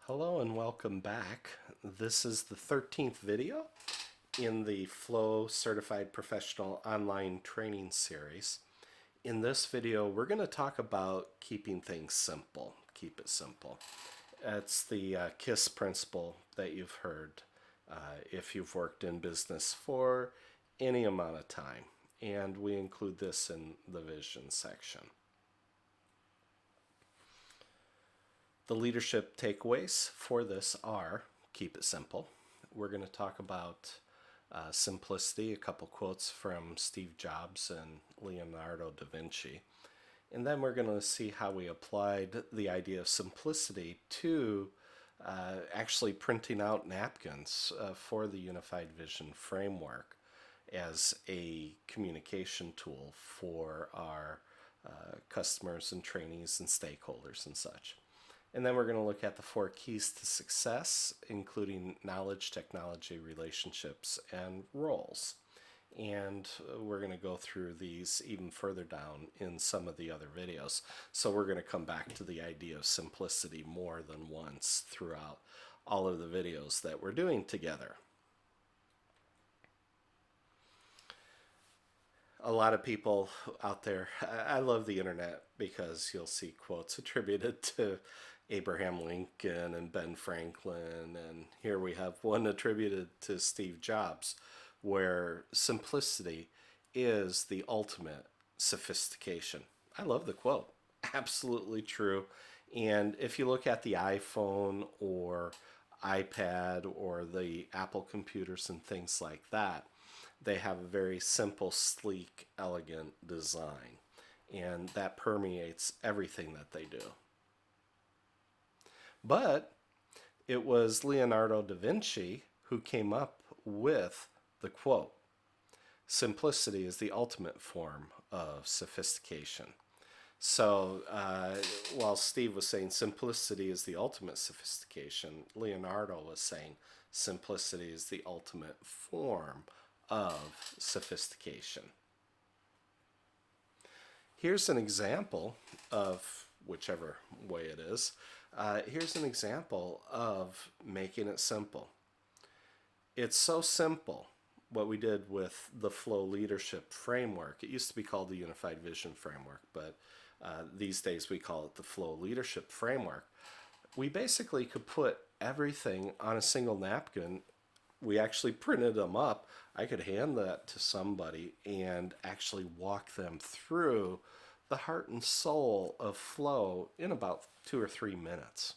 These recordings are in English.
Hello and welcome back. This is the 13th video in the Flow Certified Professional Online Training Series. In this video, we're going to talk about keeping things simple. Keep it simple. It's the KISS principle that you've heard if you've worked in business for any amount of time. And we include this in the vision section. The leadership takeaways for this are keep it simple. We're going to talk about simplicity, a couple quotes from Steve Jobs and Leonardo da Vinci. And then we're going to see how we applied the idea of simplicity to actually printing out napkins for the Unified Vision framework as a communication tool for our customers and trainees and stakeholders and such. And then we're going to look at the 4 keys to success, including knowledge, technology, relationships, and roles. And we're going to go through these even further down in some of the other videos. So we're going to come back to the idea of simplicity more than once throughout all of the videos that we're doing together. A lot of people out there, I love the internet because you'll see quotes attributed to Abraham Lincoln and Ben Franklin, and here we have one attributed to Steve Jobs, where simplicity is the ultimate sophistication. I love the quote. Absolutely true. And if you look at the iPhone or iPad or the Apple computers and things like that, they have a very simple, sleek, elegant design. And that permeates everything that they do. But it was Leonardo da Vinci who came up with the quote, simplicity is the ultimate form of sophistication. So while Steve was saying simplicity is the ultimate sophistication, Leonardo was saying simplicity is the ultimate form of sophistication. Here's an example of whichever way it is. Here's an example of making it simple. It's so simple what we did with the Flow Leadership Framework. It used to be called the Unified Vision Framework, but these days we call it the Flow Leadership Framework. We basically could put everything on a single napkin. We actually printed them up. I could hand that to somebody and actually walk them through the heart and soul of flow in about 2 or 3 minutes.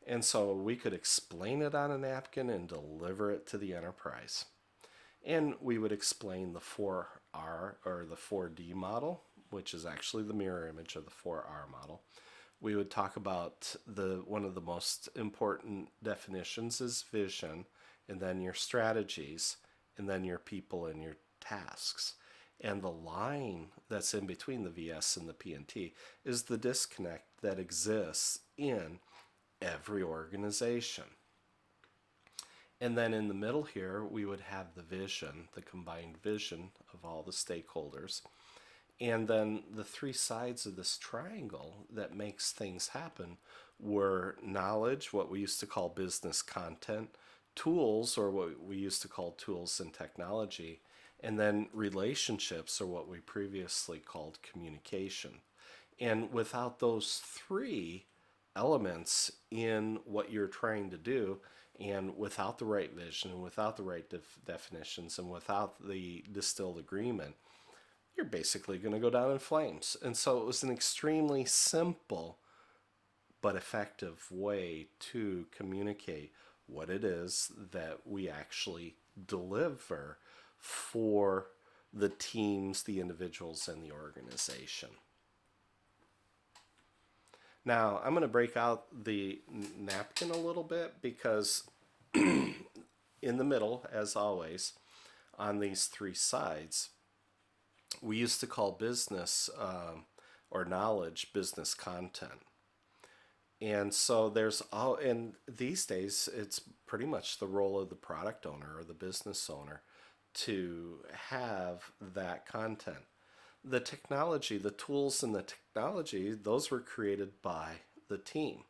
And so we could explain it on a napkin and deliver it to the enterprise. And we would explain the 4R or the 4D model, which is actually the mirror image of the 4R model. We would talk about one of the most important definitions is vision, and then your strategies, and then your people and your tasks. And the line that's in between the VS and the PNT is the disconnect that exists in every organization. And then in the middle here, we would have the vision, the combined vision of all the stakeholders. And then the 3 sides of this triangle that makes things happen were knowledge, what we used to call business content, tools, or what we used to call tools and technology, and then relationships, or what we previously called communication. And without those 3 elements in what you're trying to do, and without the right vision, and without the right definitions, and without the distilled agreement, you're basically going to go down in flames. And so it was an extremely simple but effective way to communicate what it is that we actually deliver for the teams, the individuals, and the organization. Now, I'm going to break out the napkin a little bit because in the middle, as always, on these 3 sides, we used to call business or knowledge business content. And so and these days, it's pretty much the role of the product owner or the business owner to have that content. The technology, the tools and the technology, those were created by the team.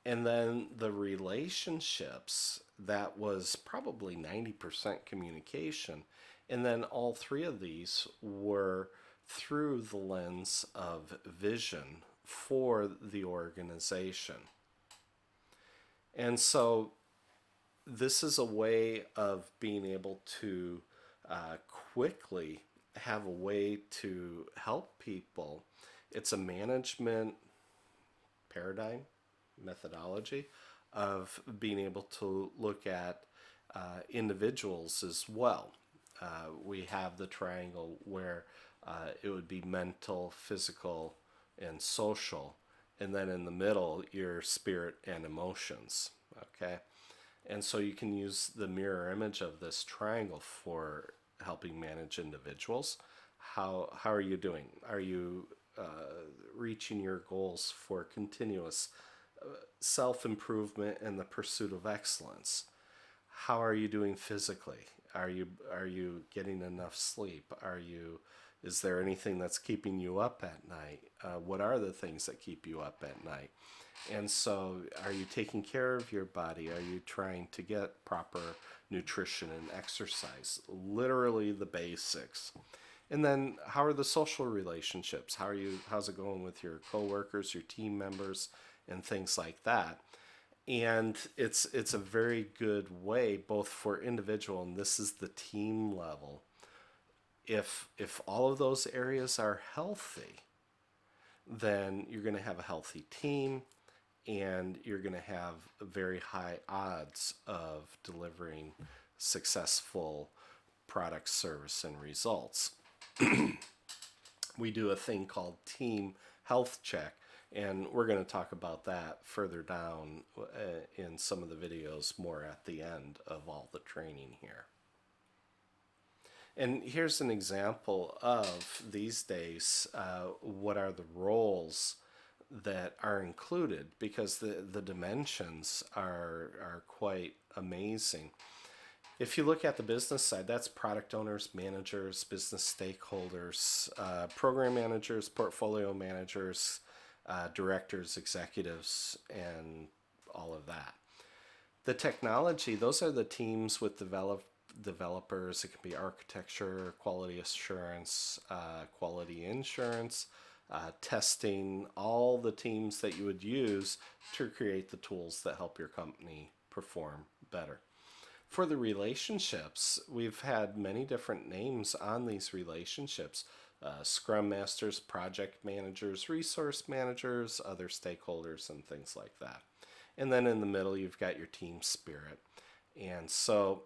And then the relationships, that was probably 90% communication. And then all three of these were through the lens of vision for the organization. And so this is a way of being able to quickly have a way to help people. It's a management paradigm, methodology of being able to look at individuals as well. We have the triangle where it would be mental, physical, and social. And then in the middle, your spirit and emotions. Okay. And so you can use the mirror image of this triangle for helping manage individuals. How are you doing? Are you reaching your goals for continuous self improvement and the pursuit of excellence? How are you doing physically? Are you getting enough sleep? Is there anything that's keeping you up at night? What are the things that keep you up at night? And so, are you taking care of your body? Are you trying to get proper nutrition and exercise? Literally the basics. And then, how are the social relationships? How's it going with your coworkers, your team members, and things like that? And it's a very good way both for individual, and this is the team level. If all of those areas are healthy, then you're going to have a healthy team, and you're going to have very high odds of delivering successful product, service, and results. We do a thing called team health check, and we're going to talk about that further down in some of the videos more at the end of all the training here. And here's an example of these days what are the roles that are included, because the dimensions are quite amazing. If you look at the business side, that's product owners, managers, business stakeholders, program managers, portfolio managers, directors, executives, and all of that. The technology, those are the teams with developers. It can be architecture, quality assurance, quality insurance, testing, all the teams that you would use to create the tools that help your company perform better. For the relationships, we've had many different names on these relationships. Scrum masters, project managers, resource managers, other stakeholders, and things like that. And then in the middle, you've got your team spirit. And so,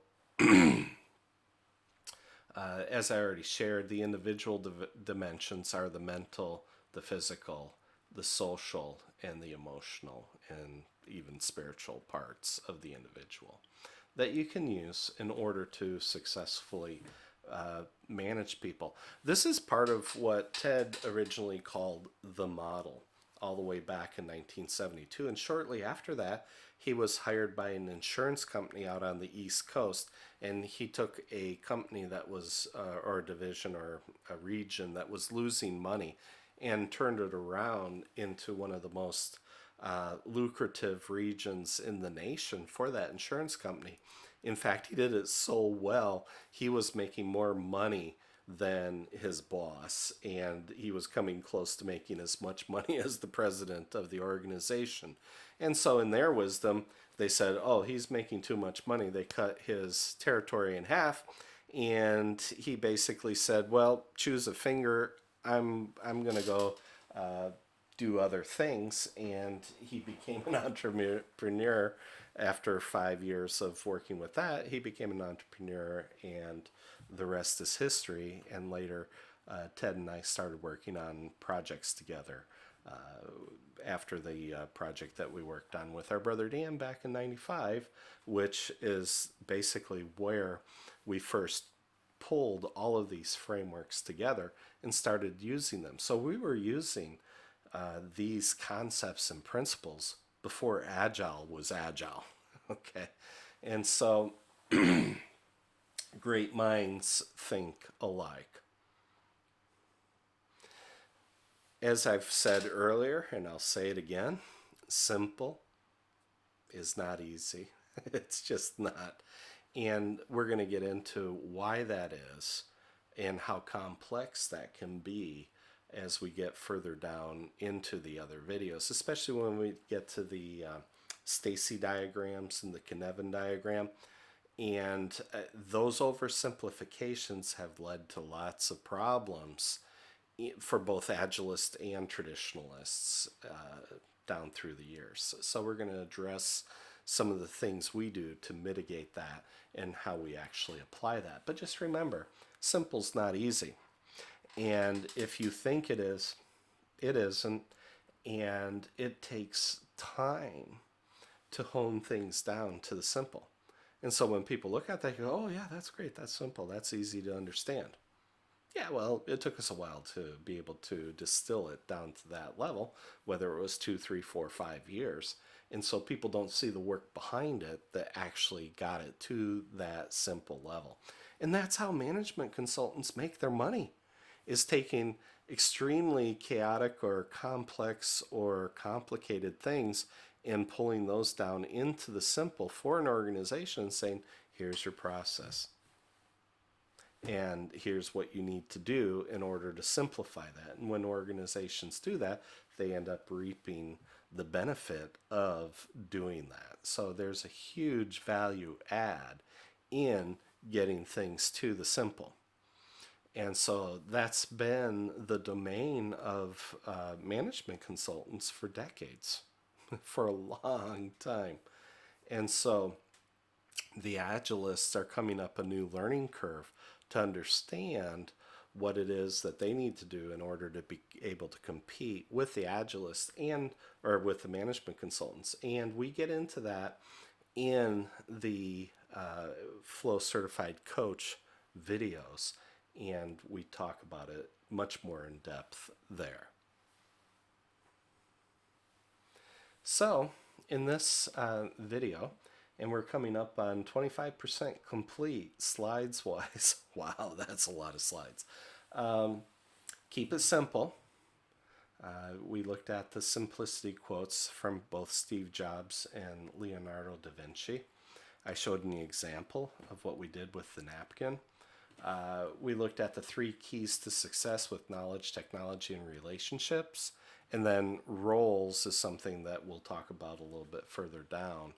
as I already shared, the individual dimensions are the mental, the physical, the social, and the emotional, and even spiritual parts of the individual that you can use in order to successfully manage people. This is part of what Ted originally called the model, all the way back in 1972. And shortly after that, he was hired by an insurance company out on the East Coast, and he took a company that was, or a division or a region that was losing money, and turned it around into one of the most lucrative regions in the nation for that insurance company. In fact, he did it so well, he was making more money than his boss, and he was coming close to making as much money as the president of the organization. And so, in their wisdom, they said, "Oh, he's making too much money." They cut his territory in half, and he basically said, "Well, choose a finger. I'm gonna go do other things," and he became an entrepreneur. After 5 years of working with that, he became an entrepreneur, and the rest is history. And later, Ted and I started working on projects together after the project that we worked on with our brother Dan back in '95, which is basically where we first pulled all of these frameworks together and started using them. So we were using these concepts and principles before Agile was Agile. Okay. And so great minds think alike. As I've said earlier, and I'll say it again, simple, is not easy. It's just not. And we're going to get into why that is and how complex that can be as we get further down into the other videos, especially when we get to the Stacy diagrams and the Kinevin diagram. And those oversimplifications have led to lots of problems for both agilists and traditionalists down through the years. So we're going to address some of the things we do to mitigate that and how we actually apply that. But just remember, simple's not easy. And if you think it is, it isn't. And it takes time to hone things down to the simple. And so when people look at that, they go, oh, yeah, that's great. That's simple. That's easy to understand. Yeah, well, it took us a while to be able to distill it down to that level, whether it was 2, 3, 4, 5 years. And so people don't see the work behind it that actually got it to that simple level. And that's how management consultants make their money, is taking extremely chaotic or complex or complicated things and pulling those down into the simple for an organization and saying, here's your process. And here's what you need to do in order to simplify that. And when organizations do that, they end up reaping the benefit of doing that. So there's a huge value add in getting things to the simple. And so that's been the domain of management consultants for decades, for a long time. And so the agilists are coming up a new learning curve to understand what it is that they need to do in order to be able to compete with the agilists and or with the management consultants. And we get into that in the Flow Certified Coach videos, and we talk about it much more in depth there. So in this video, and we're coming up on 25% complete slides wise. Wow, that's a lot of slides. Keep it simple. We looked at the simplicity quotes from both Steve Jobs and Leonardo da Vinci. I showed an example of what we did with the napkin. We looked at the 3 keys to success with knowledge, technology, and relationships. And then roles is something that we'll talk about a little bit further down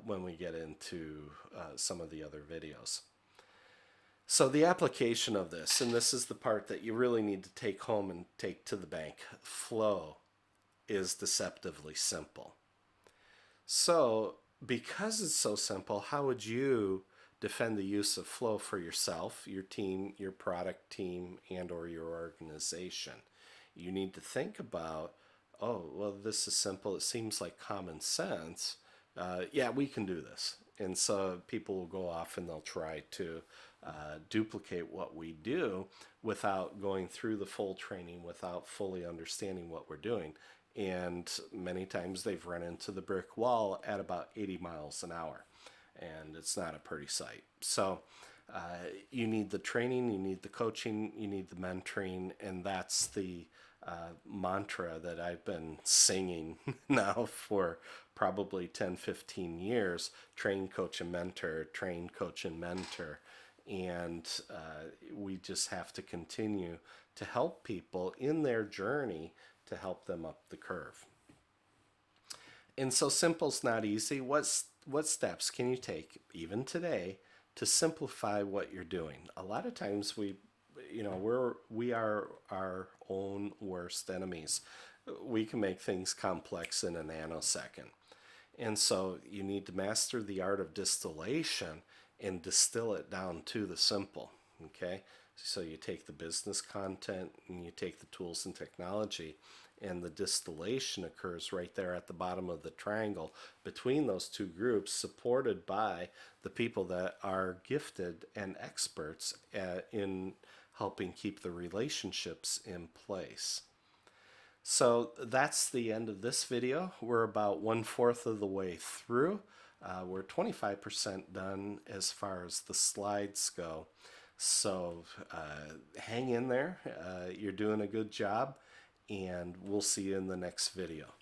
when we get into some of the other videos. So the application of this, and this is the part that you really need to take home and take to the bank. Flow is deceptively simple. So because it's so simple, how would you defend the use of flow for yourself, your team, your product team, and or your organization? You need to think about, oh, well, this is simple. It seems like common sense. Yeah, we can do this. And so people will go off and they'll try to duplicate what we do without going through the full training, without fully understanding what we're doing. And many times they've run into the brick wall at about 80 miles an hour. And it's not a pretty sight. So you need the training, you need the coaching, you need the mentoring, and that's the mantra that I've been singing now for probably 10, 15 years. Train, coach, and mentor, train, coach, and mentor. And we just have to continue to help people in their journey to help them up the curve. And so simple's not easy. What steps can you take even today to simplify what you're doing? A lot of times we are our own worst enemies. We can make things complex in a nanosecond. And so you need to master the art of distillation and distill it down to the simple. Okay? So you take the business content and you take the tools and technology, and the distillation occurs right there at the bottom of the triangle between those two groups, supported by the people that are gifted and experts in helping keep the relationships in place. So that's the end of this video. We're about 1/4 of the way through. We're 25% done as far as the slides go. So hang in there. You're doing a good job, and we'll see you in the next video.